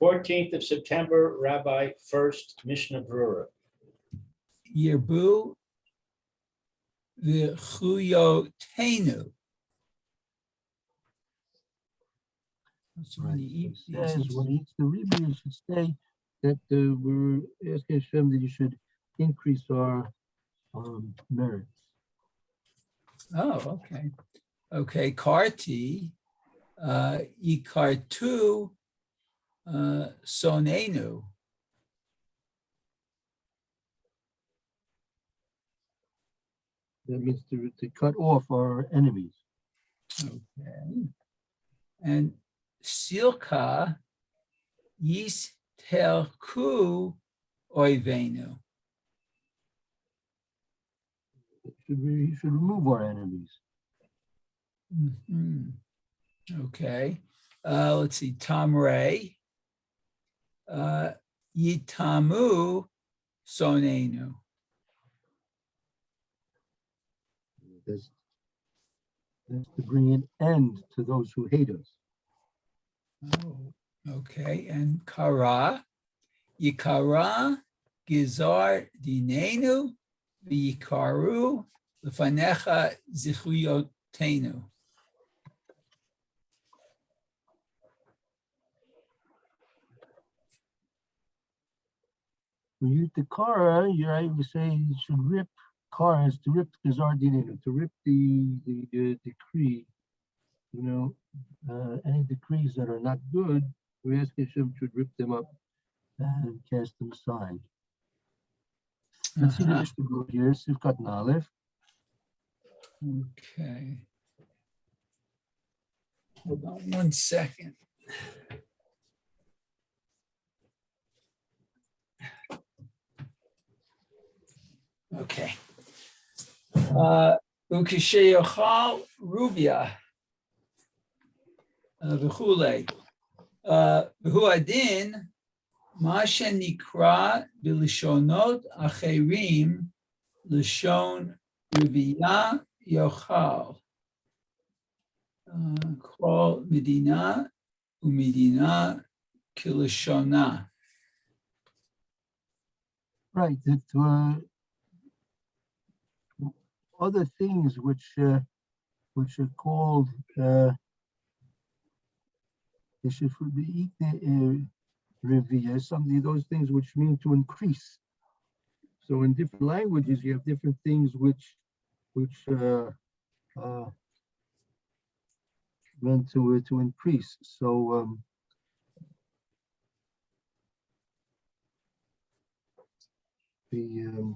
14th of September, Rabbi Furst, Mishna Berura. Yirbu v'chuyotenu. So when you eat It says these, when he eats the riba, you should say that we're asking Hashem that you should increase our merits. oh, okay. Okay, karti, ikartu, sonenu. That means to cut off our enemies. Okay. And silka, yis telku oivenu. You should remove our enemies. Mhm. Okay. Let's see. Tamre. Yitamu sonenu. That's to bring an end to those who hate us. Oh, okay. And kara. Yikara gizar dinenu. V'yikaru lefanecha zichuyotenu. When you eat the kara, you say you should rip cars, to rip gazardinenu, to rip the decree, any decrees that are not good, we ask Hashem should rip them up and cast them aside. Let's see the Mishna here, Sivkat Nalef. Okay. Hold on 1 second. Okay. Ukisheyochal rubia v'chulei v'huadin ma shenikra b'lishonot acherim lishon rubia yochal kol medina umedina kilishona. Right, that other things which are called they should be eaten revia, something those things which mean to increase. So in different languages you have different things which meant to increase. So the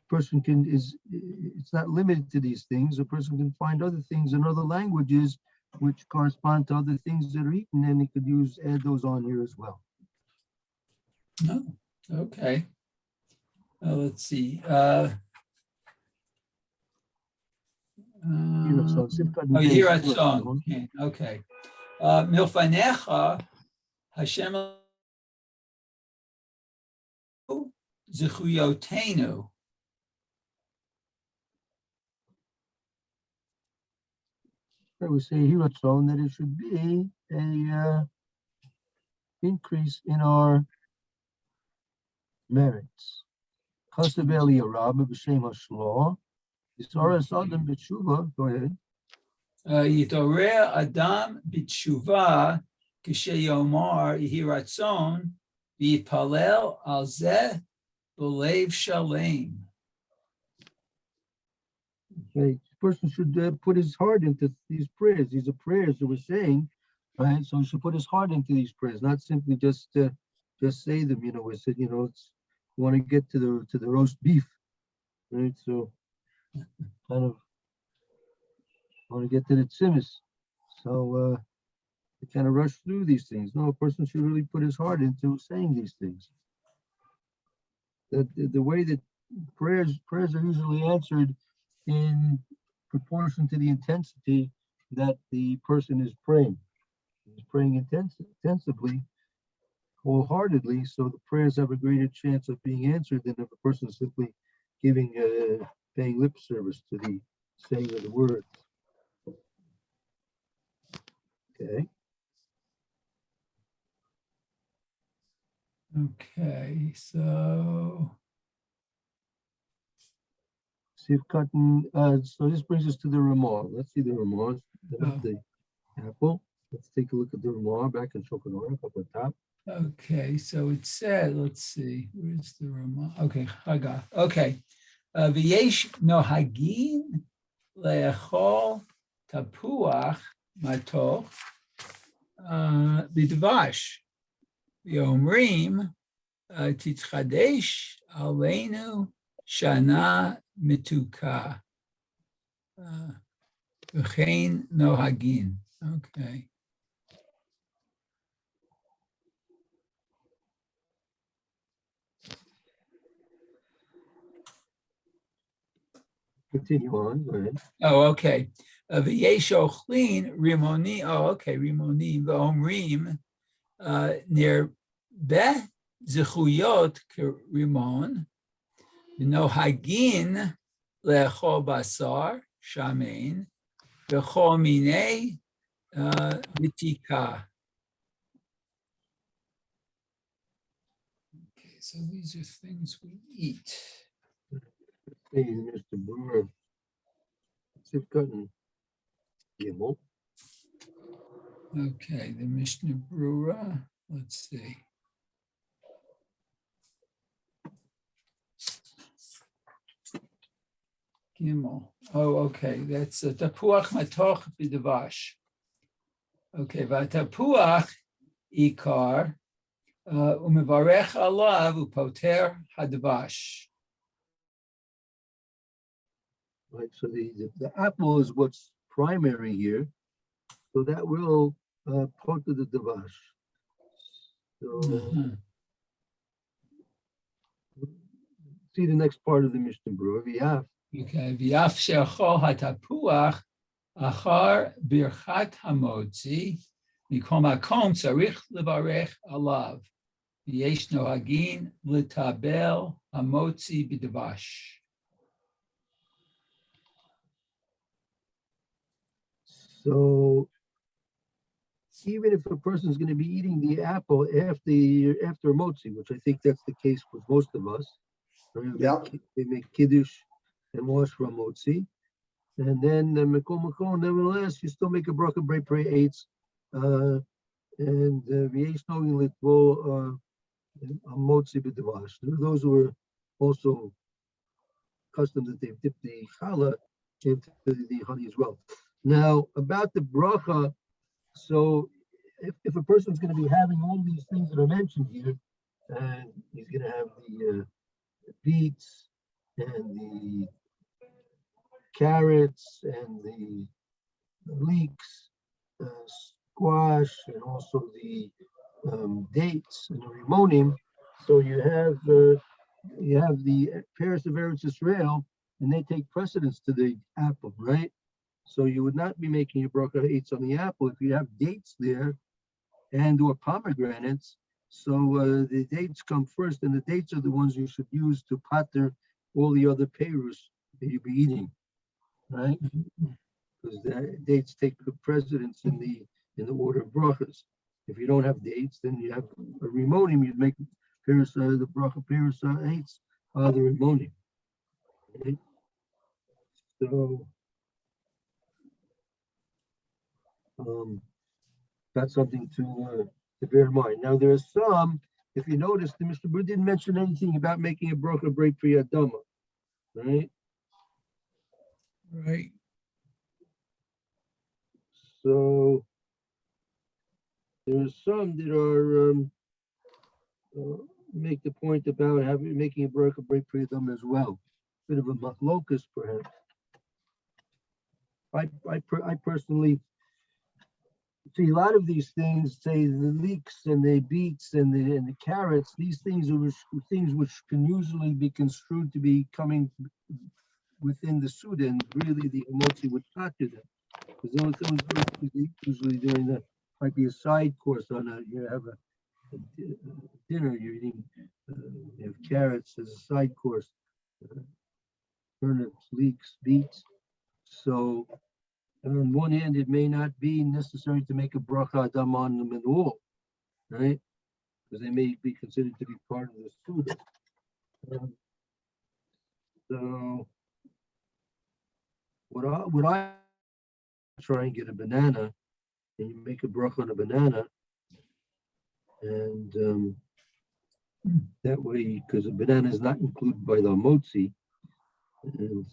person it's not limited to these things. A person can find other things in other languages which correspond to other things that are eaten, and he could add those on here as well. Oh, okay. Let's see. Yiratzon. Okay. Milfanecha Hashem Zechuyotenu. I would say Hiratzon that it should be a increase in our merits. Chasav Eliyarabba b'shem hashlo. Yisaras Adam b'tshuva. Go ahead. Yitorer Adam b'tshuva k'sheyomar Yiratzon v'yipalel al zeh b'lev shalem. Okay, the person should put his heart into these prayers. These are prayers that we're saying, right? So he should put his heart into these prayers, not simply just say them. We said, it's want to get to the roast beef, right? So kind of want to get to the tzimis. So you kind of rush through these things. No, a person should really put his heart into saying these things. The way that prayers are usually answered in proportion to the intensity that the person is praying. He's praying intensively, wholeheartedly, so the prayers have a greater chance of being answered than if a person is simply paying lip service to the saying of the words. Okay. Okay, so So this brings us to the Ramah. Let's see the Ramah. oh, The apple. Let's take a look at the Ramah back in Shulchan Aruch up at top. okay, so it said, let's see, where's the Ramah? Okay, Haga. Okay. V'yesh nohagin le'echol tapuach matoch b'dvash v'omrim titchadesh aleinu shana mituka v'chein nohagin. Okay. Continue on. Go ahead. Oh, okay. V'yesh ochlin rimoni. Oh, okay. Rimoni v'omrim near beh zechuyot rimon v'nohagin lechol basar shamein v'chol minei mitika. Okay, so these are things we eat. Hey, Mr. Brewer. Sifkat Gimel. Okay, the Mishna Berura. Let's see. Gimel. Oh, okay. That's tapuach matoch b'davash. Okay, v'tapuach ikar umevarech alav upoter hadvash. Right. So the apple is what's primary here. So that will part of the Davash. So see the next part of the Mishnah Berurah. V'yaf. Okay, v'yaf she'achol hatapuach achar birchat hamotzi mikom hakom tzarich levarech alav v'yesh nohagin l'tabel hamotzi b'davash. So even if a person is going to be eating the apple after motzi, which I think that's the case with most of us, right? They make kiddush and wash from motzi, and then nevertheless, you still make a bracha b'rei pray eitz, and v'yesh knowing litvo motzi b'davash. Those were also custom that they've dipped the challah into the honey as well. Now about the bracha, so if a person's going to be having all these things that are mentioned here, and he's going to have the beets and the carrots and the leeks, squash, and also the dates and the rimonim. So you have the Paris of Eretz Israel, and they take precedence to the apple, right? So you would not be making your bracha eitz on the apple if you have dates there and or pomegranates. So the dates come first, and the dates are the ones you should use to pater all the other perus that you'll be eating, right? Because the dates take the precedence in the order of brachas. If you don't have dates, then you have a rimonim. You'd make perus the bracha perus eitz the rimonim. Right? So that's something to bear in mind. Now, there are some, if you notice, the Mr. Bud didn't mention anything about making a bracha b'rei pri adama, right? Right. So there are some that are make the point about making a bracha b'rei pri adama as well. Bit of a machlokas, perhaps. I personally see a lot of these things, say the leeks and the beets and the carrots. These things are things which can usually be construed to be coming within the Suda, and really the emotzi would not do that, because those usually during the might be a side course on you have a dinner. You're eating you have carrots as a side course, turnips, leeks, beets. So on one hand, it may not be necessary to make a bracha adam on them at all, right? because they may be considered to be part of the Suda. So what I try and get a banana, and you make a bracha on a banana, and that way, because a banana is not included by the motzi, and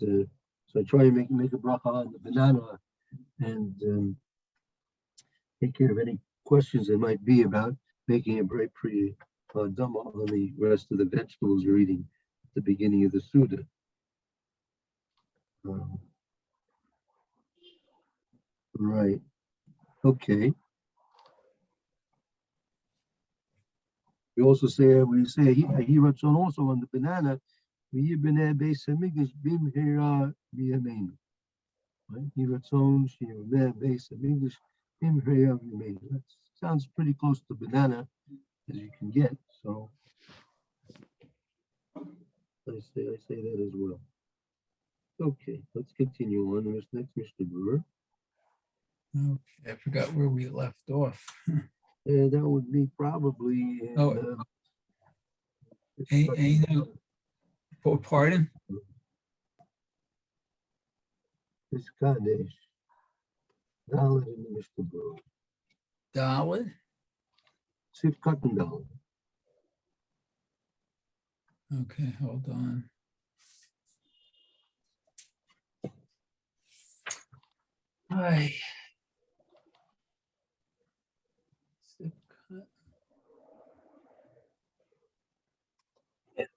so I try and make a bracha on the banana, and take care of any questions there might be about making a break pre dama on the rest of the vegetables you're eating at the beginning of the Suda. Right. Okay. We also say we say hiratzon also on the banana. Right? Hiratzon base of English. That sounds pretty close to banana as you can get. So I say that as well. Okay, let's continue on. This next Mr. Brewer. Okay, I forgot where we left off. That would be probably Pardon? This Kadesh. Dalit in the Mr. Brewer. Dalit? Sif cotton Dalit. Okay, hold on. Hi.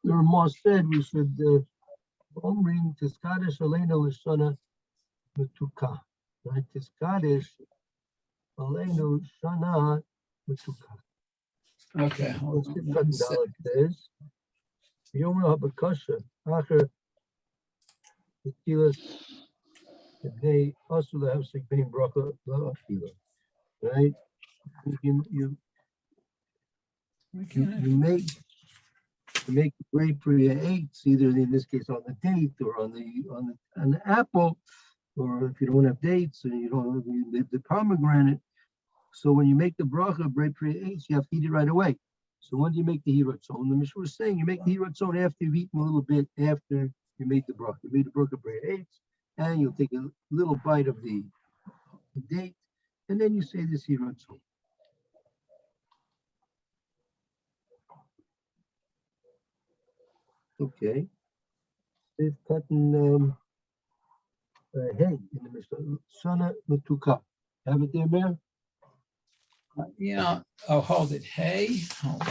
The Ramah said we should bring Tiskadesh Aleinu Lashana Metuka. Right? Tiskadesh Aleinu Shana Metuka. Okay, hold on. Sif cotton Dalit says, Yomer HaBakasha Acher Tekilas They also have Sikbein Bracha La'achila. Right? You make the grape for your eights, either in this case on the date or on the apple, or if you don't have dates and you don't have the pomegranate. So when you make the bracha grape for your eights, you have to eat it right away. So when do you make the hiratzon? The Mishna was saying you make the hiratzon after you've eaten a little bit after you made the bracha. You made the bracha for your eights, and you'll take a little bite of the date, and then you say this hiratzon. Okay. They've cutting head in the Mishnah. Shana Matuka. Have it there, man? Hold it. Hey, hold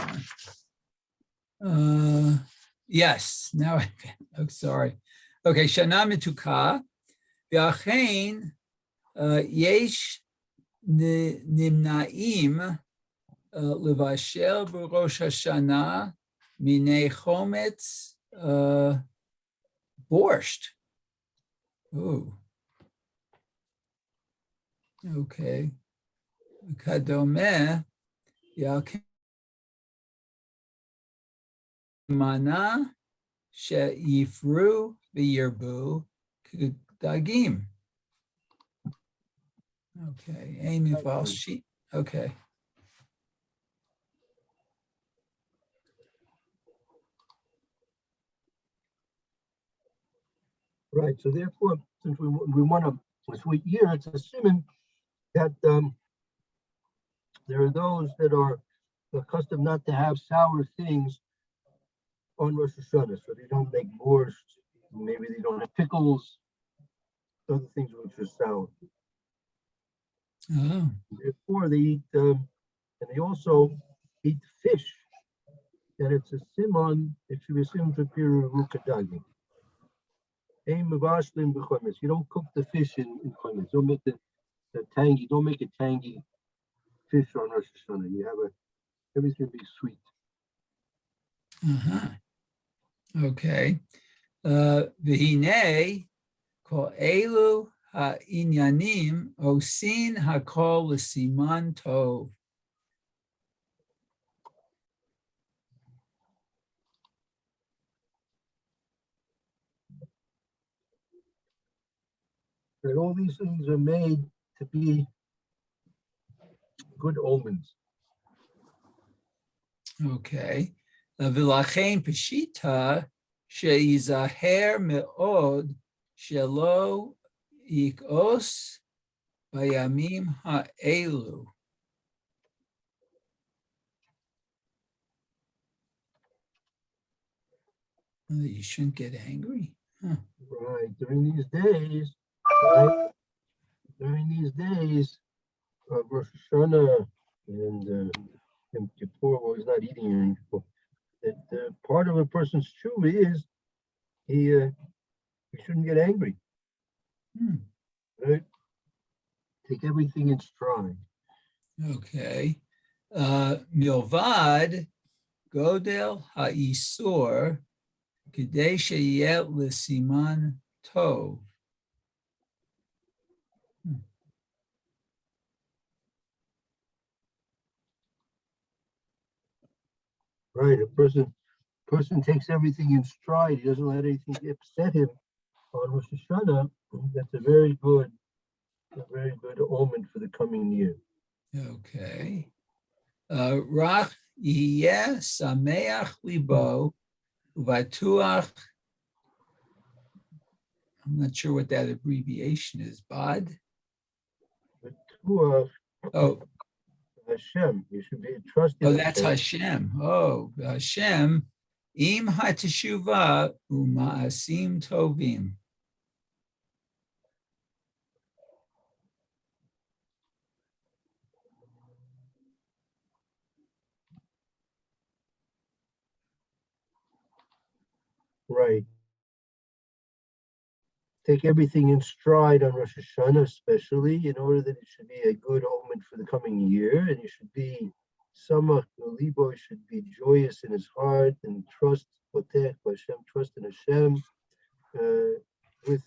on. Yes, now I'm sorry. Okay, Shana Mituka. V'achein yesh nimnaim levashel b'Rosh Hashana minei chometz borscht. Oh, okay. Kadome yakimana she'ifru v'yirbu dagim. Okay, Amy Valshi. Okay. Right. So therefore, since we want a sweet year, it's assuming that there are those that are accustomed not to have sour things on Rosh Hashanah. So they don't make borscht. Maybe they don't have pickles, other things which are sour. Oh. Therefore, they eat, and they also eat fish. And it's a simon, it should be a simon for pirukadagi. You don't cook the fish in chometz. Don't make the tangy, don't make a tangy fish on Rosh Hashanah. You have everything be sweet. Okay. V'hinei kol elu ha'inyanim osin hakol l'siman tov. And all these things are made to be good omens. Okay. V'lachein peshita sheyizaher me'od shelo yikos bayamim ha'elu. You shouldn't get angry. Huh. Right, during these days, right, during these days of Rosh Hashanah and Yom Kippur, well, he's not eating Yom Kippur. That part of a person's tshuva is he shouldn't get angry, Hmm. right? Take everything in stride. Okay. Milvad godel ha'isur kedei sheyeh l'siman tov. Right, a person takes everything in stride. He doesn't let anything upset him on Rosh Hashanah. That's a very good omen for the coming year. Okay. Rach yeh sameach libo uvatuach. I'm not sure what that abbreviation is. Bod. But to Oh, Hashem, you should be trusting. oh, that's Hashem. Oh, Hashem. Im hateshuva umaasim tovim. Right. Take everything in stride on Rosh Hashanah, especially in order that it should be a good omen for the coming year, and you should be samach libo, should be joyous in his heart and trust Hashem, trust in Hashem with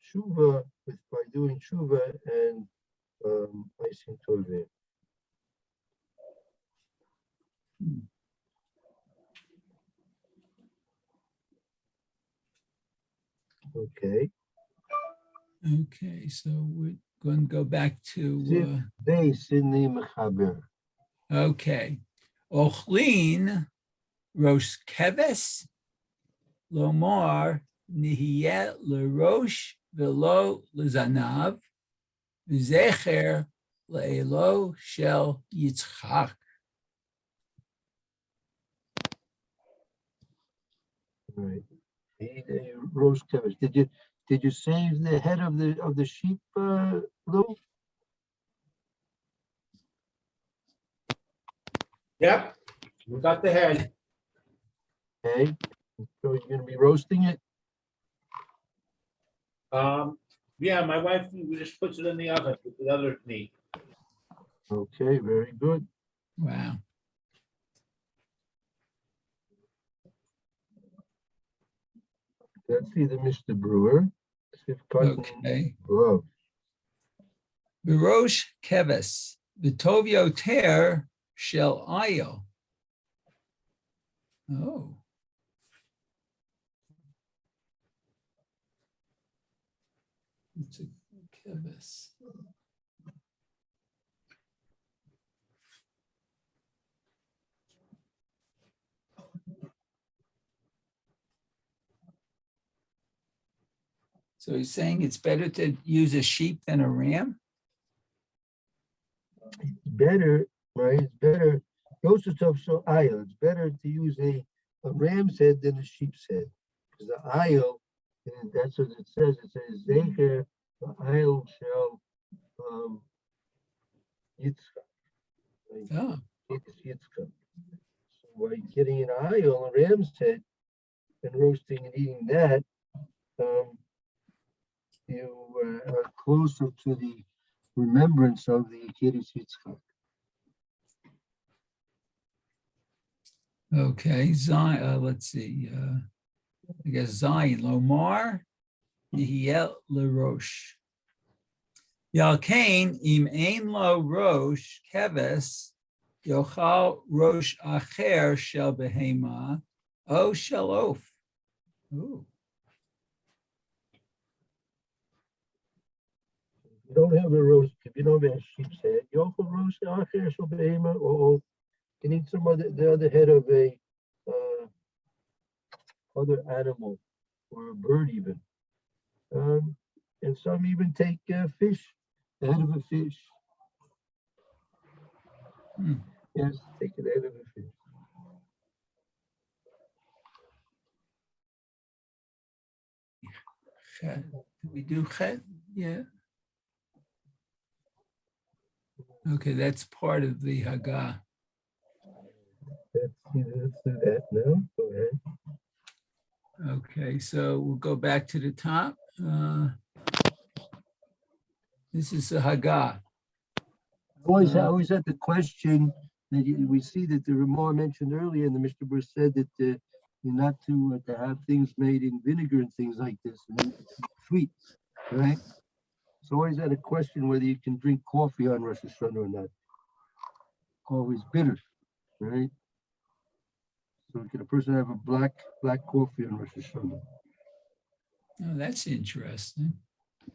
tshuva, by doing tshuva and Aisim Tovim. Okay. Okay, so we're going to go back to. Base in the Mechaber. Okay. Ochlin Rosh Keves Lomar Nihiyeh LeRosh Velo Lezanav Zecher Le'elo Shel Yitzchak. Right. Rosh Keves. Did you save the head of the sheep, Lou? Yep, we got the head. Okay. So you're gonna be roasting it? Yeah, my wife just puts it in the oven with the other meat. Okay, very good. Wow. Let's see the Mr. Brewer. Okay. Love. Berosh Keves Vitovio Ter Shel Ayo. Oh. It's a Keves. So he's saying it's better to use a sheep than a ram? It's better, right? It's better. It's better to use a ram's head than a sheep's head. Because the ayil, that's what it says. It says Zecher, the ayil shall Yitzchak. Right? Oh. It's Yitzchak. So by getting an ayil, a ram's head, and roasting and eating that, you are closer to the remembrance of the Kiddush Yitzchak. Okay, Zion, let's see. I guess Zion, Lomar, Yehiel LeRosh. Yalkain im ein lo rosh keves, yochal rosh acher shel behema, o shel oaf. Ooh. You don't have a roast, if you don't have a sheep's head, you also roast the acher shel behema or can eat some other, the other head of a other animal or a bird even. And some even take fish, the head of a fish. Hmm. Yes, take the head of a fish. Chet. Do we do chet? Yeah. Okay, that's part of the Haggah. Let's do that now. Go ahead. Okay, so we'll go back to the top. This is the Haggah. I always had the question that we see that the Ramah mentioned earlier, and the Mr. Bruce said that you're not to have things made in vinegar and things like this, and sweet, right? So I always had a question whether you can drink coffee on Rosh Hashanah or not. Coffee is bitter, right? So can a person have a black coffee on Rosh Hashanah? Oh, that's interesting.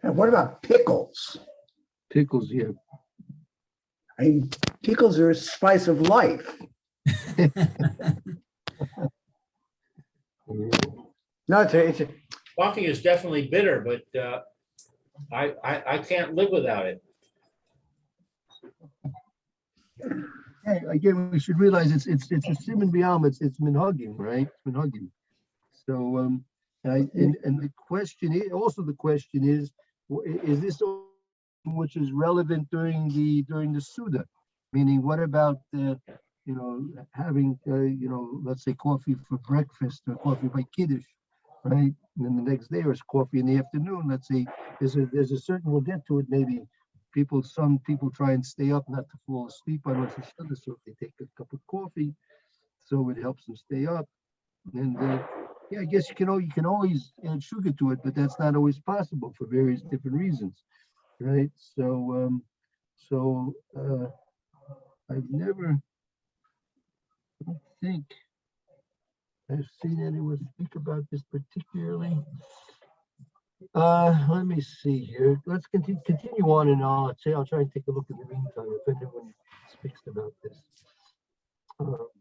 And what about pickles? Pickles, yeah. I mean, pickles are a spice of life. No, it's a Coffee is definitely bitter, but I can't live without it. Hey, again, we should realize it's a simon b'alma, it's minhagim, right? It's minhagim. So and the question is also is this which is relevant during the Suda? Meaning, what about having let's say coffee for breakfast or coffee by kiddush, right? And then the next day or it's coffee in the afternoon. Let's say there's a certain, we'll get to it maybe. Some people try and stay up not to fall asleep on Rosh Hashanah, so if they take a cup of coffee, so it helps them stay up. And yeah, I guess you can always add sugar to it, but that's not always possible for various different reasons, right? So I've never, I don't think I've seen anyone speak about this particularly. Let me see here. Let's continue on, and I'll try and take a look in the meantime if anyone speaks about this. Go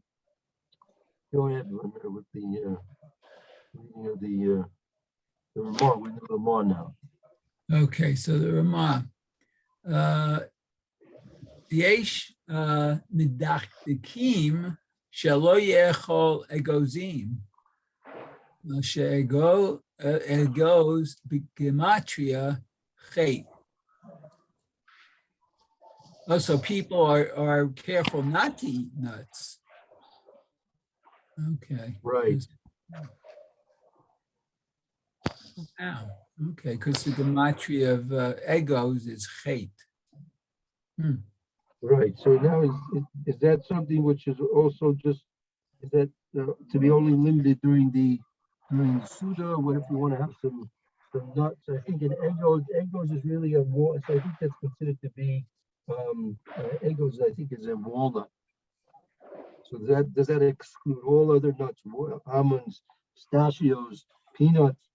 ahead, Limiter, with the reading of the Ramah. We're in the Ramah now. Okay, so the Ramah. Yesh midachdikim shelo yechol egozim. She'ego egos b'gematria chet. Also, people are careful not to eat nuts. Okay. Right. Wow. Okay, because the gematria of egos is chet. Right. So now is that something which is also just, is that to be only limited during the Suda? What if we want to have some nuts? I think in egos is really a more. So I think that's considered to be egos. I think is a walnut. So does that exclude all other nuts, almonds, pistachios, peanuts,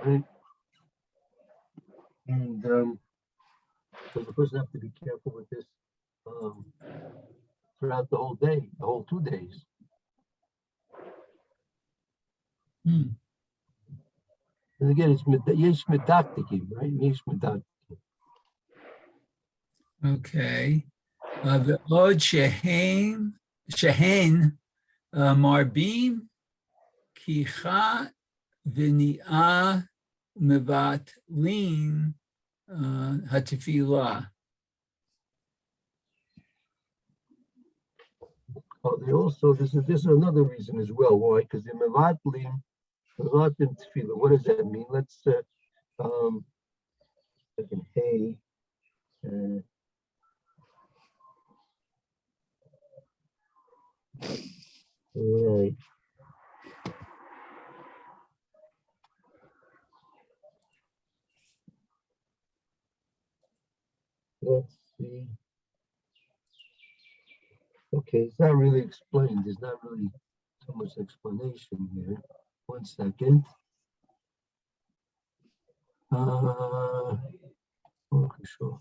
right? And so the person have to be careful with this throughout the whole day, the whole 2 days. And again, it's yesh medaktikim, right? Yesh medaktikim. Okay. Ve'od shehen marbim kicha v'ni'ah mevatlin hatefillah. Oh, they also, this is another reason as well. Why? Because the mevatlim tefillah. What does that mean? Let's second, hey. Right. Let's see. Okay, it's not really explained. There's not really so much explanation here. 1 second. Okay, sure.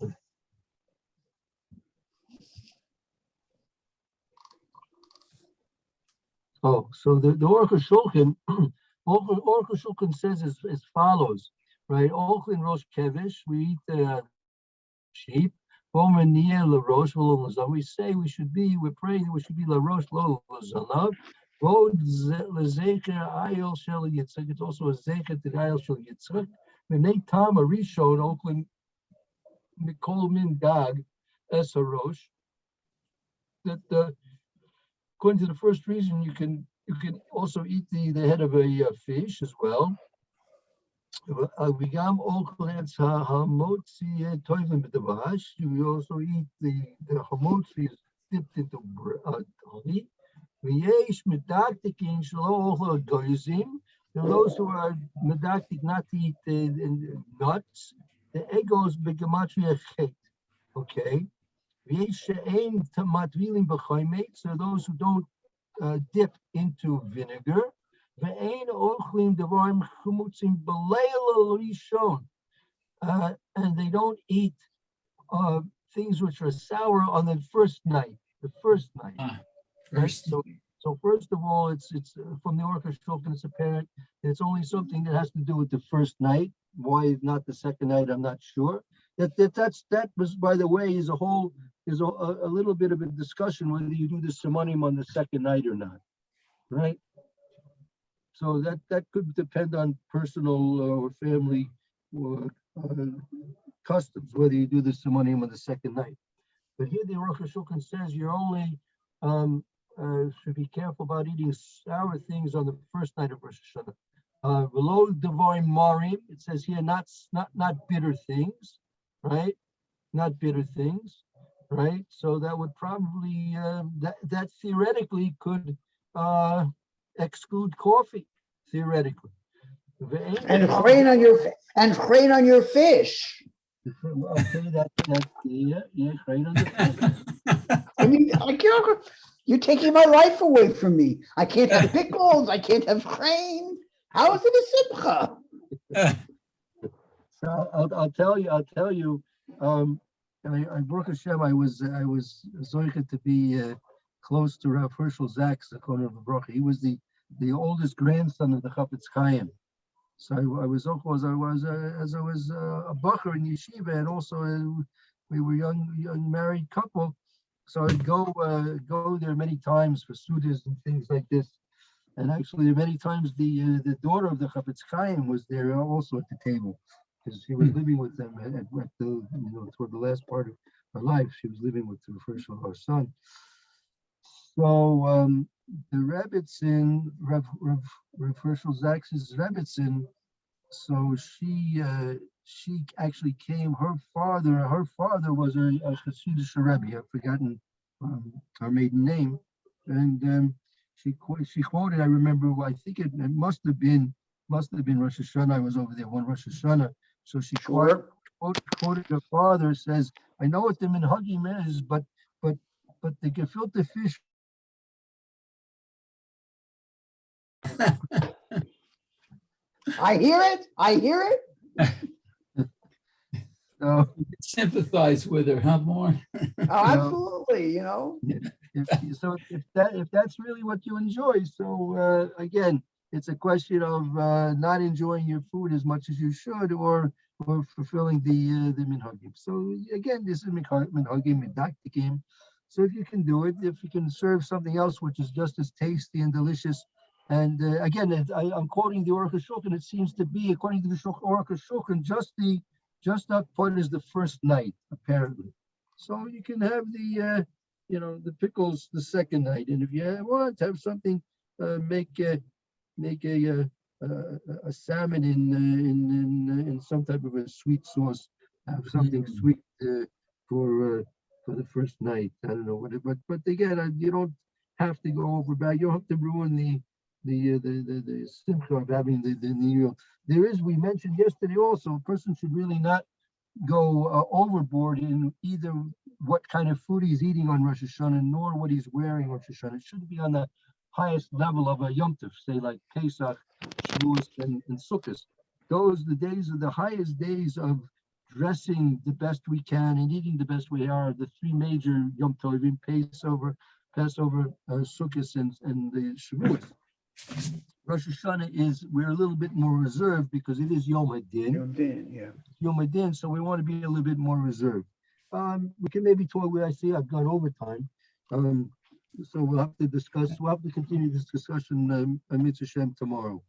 Oh, so the Orcha Shulchan, Orcha Shulchan says as follows, right? Ochlin Rosh Kevish, we eat the sheep. Rosh, we say we're praying that we should be La Rosh Lo Zalav. It's also a Zecher to the Ayel Shel Yitzchak. Menei Tam Arishon Oakland Mikol Min Gag Es Harosh. That according to the first reason, you can also eat the head of a fish as well. We also eat the hamotzi dipped into honey. There are those who are medactic not to eat nuts. The egos begematria chet. Okay. So those who don't dip into vinegar. And they don't eat things which are sour on the first night. Right? So first of all, it's from the Orcha Shulchan, it's apparent that it's only something that has to do with the first night. Why not the second night? I'm not sure. That was, by the way, is a little bit of a discussion whether you do the simonim on the second night or not, right? So that could depend on personal or family customs, whether you do the simonim on the second night. But here the Orcha Shulchan says you're only should be careful about eating sour things on the first night of Rosh Hashanah. Below divine marim, it says here not bitter things, right? Not bitter things, right? So that would probably that theoretically could exclude coffee, theoretically. And grain on your fish. Okay, yeah, grain on the fish. I mean, you're taking my life away from me. I can't have pickles. I can't have grain. How is it a simcha? So I'll tell you. I Baruch Hashem, I was zoichet to be close to Rav Herschel Zaks, the corner of the Baruch. He was the oldest grandson of the Chafetz Chaim. So I was a bacher in yeshiva, and also we were young married couple. So I'd go there many times for sudas and things like this. And actually, many times the daughter of the Chafetz Chaim was there also at the table, because she was living with them at the toward the last part of her life. She was living with the first of our son. So the Rebbitzin, Rav Herschel Zaks' Rebbitzin, so she actually came. Her father was a Hasidic Rebbe. I've forgotten her maiden name, and she quoted. I remember. I think it must have been Rosh Hashanah. I was over there one Rosh Hashanah. So she quoted her father. Says, "I know what the minhagim is, but the gefilte fish." I hear it. So, sympathize with her, huh, more? Absolutely, If that's really what you enjoy, so again, it's a question of not enjoying your food as much as you should, or fulfilling the minhagim. So again, this is minhagim medaktikim. So if you can do it, if you can serve something else which is just as tasty and delicious. And again, I'm quoting the Orcha Shulchan. It seems to be, according to the Orcha Shulchan, just that part is the first night, apparently. So you can have the pickles the second night, and if you want to have something, make a salmon in some type of a sweet sauce. Have something sweet for the first night. I don't know what, but again, you don't have to go overboard. You don't have to ruin the simcha of having the meal. We mentioned yesterday also, a person should really not go overboard in either what kind of food he's eating on Rosh Hashanah, nor what he's wearing on Rosh Hashanah. It shouldn't be on the highest level of a Yom Tov, say like Pesach, Shavuos, and Sukkot. Those the days are the highest days of dressing the best we can and eating the best we are. The three major Yom Tovim, Passover, Sukkot, and the Shavuot. Rosh Hashana we're a little bit more reserved because it is Yom HaDin. Yeah. Yom HaDin, so we want to be a little bit more reserved. We can maybe talk where I see I've gone overtime. So we'll have to continue this discussion on Mitzvah Shem tomorrow.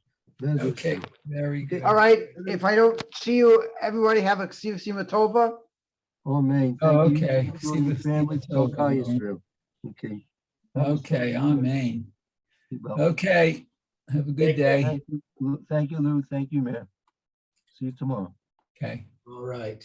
Okay, very good. All right. If I don't see you, everybody have a Sima Tova. Amen. Oh, Thank you. okay. You and your family. Tova. Tokay Israel. Okay. Okay, amen. Okay, have a good day. Thank you, Lou. Thank you, man. See you tomorrow. Okay. All right.